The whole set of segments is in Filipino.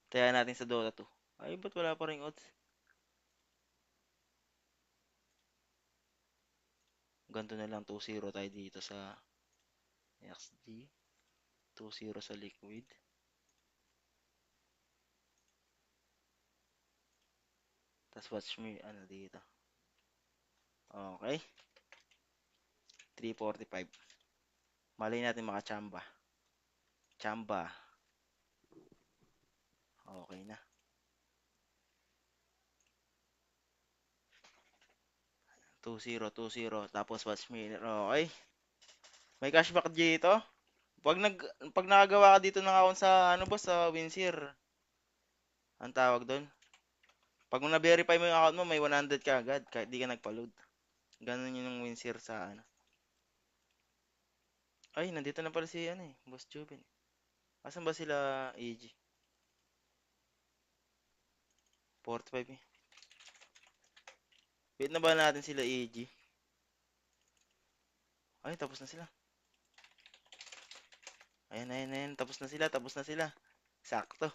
Taya natin sa Dota 2. Ay, ba't wala pa rin odds? Ganto na lang, 2-0 tayo dito sa XG. 2-0 sa Liquid. Tapos watch me, ano dito. Okay. 345. Malay natin makachamba. Chamba. Okay na. 2-0, 2-0. Tapos watch me. Okay. May cashback dito. Pag pag nakagawa ka dito ng account sa ano boss sa Winsir, ang tawag doon. Pag na-verify mo yung account mo, may 100 ka agad kahit di ka nagpa-load. Ganun yun yung Winsir sa ano. Ay, nandito na pala si ano eh, Boss Jubin. Asan ba sila AG? 45 eh. Wait na ba natin sila AG? Ay, tapos na sila. Ayan, ayan, ayan. Tapos na sila, tapos na sila. Sakto.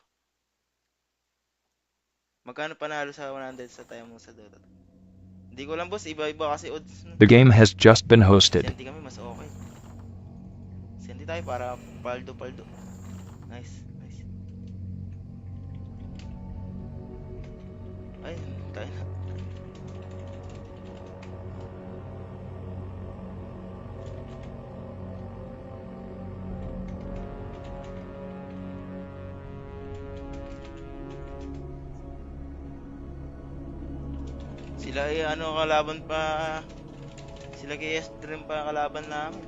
Magkano panalo sa 100 sa tayo mo sa Dota? Hindi ko lang boss, iba-iba kasi odds. The game has just been hosted. Senti kami, mas okay. Senti tayo para paldo-paldo. Nice, nice. Ay, tayo na. Sila ay ano kalaban pa. Sila kay S-Dream pa kalaban namin.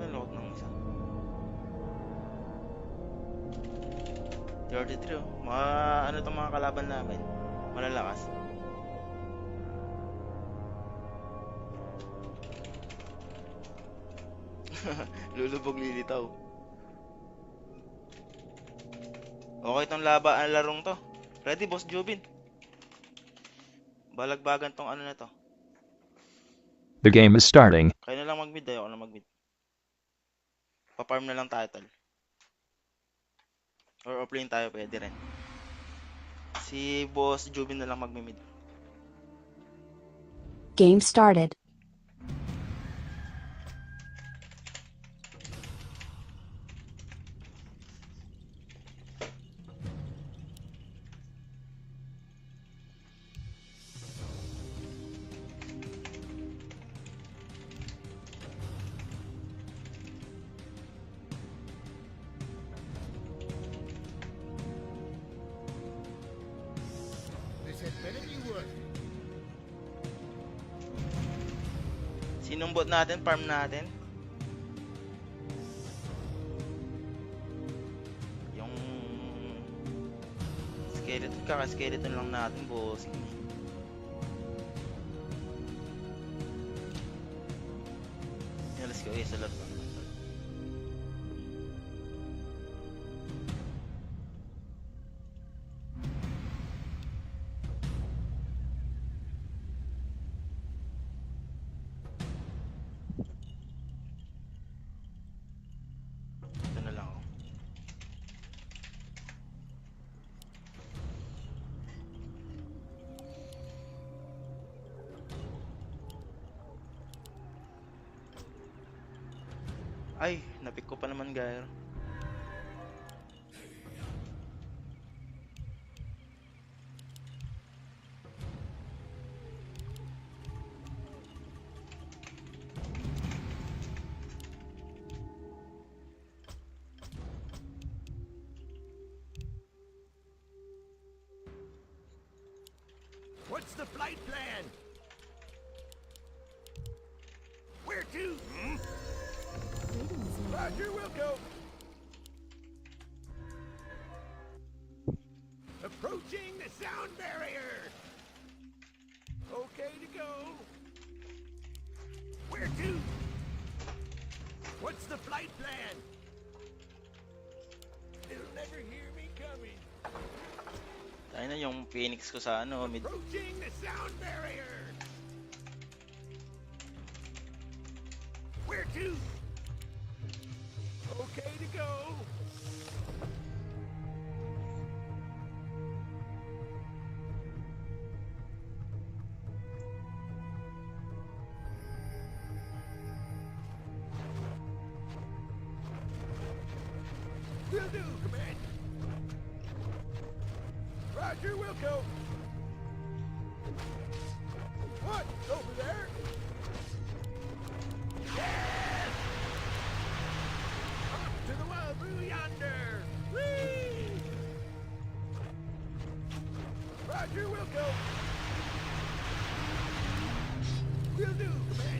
Nalokot ng isa. 33 oh. Mga ano tong mga kalaban namin. Malalakas. Lulubog lilitaw. Okay tong larong to. Ready, Boss Jubin? Balagbagan tong ano na to. The game is starting. Kayo na lang mag-mid, ayoko na mag-mid. Pa-farm na lang tayo, tol. Or offlane tayo, pwede rin. Si Boss Jubin na lang mag-mid. Game started. Sinong bot natin? Farm natin? Yung skeleton, kaka-skeleton lang natin, bossing. Yeah, let's go. Yes, a lot lang. Ito na lang ako. Ay, napick ko pa naman, Gyro. What's the flight plan? Where to? Roger, we'll go. Approaching the sound barrier. Okay to go. Where to? What's the flight plan? They'll never hear me coming. Tayo na yung Phoenix ko sa ano, mid. Approaching the sound barrier. 2. Okay to go. Will do, Command. Roger, Wilco. What? Over there? Yes! Off to the wild blue yonder. Whee! Roger, Wilco. Will do, Command.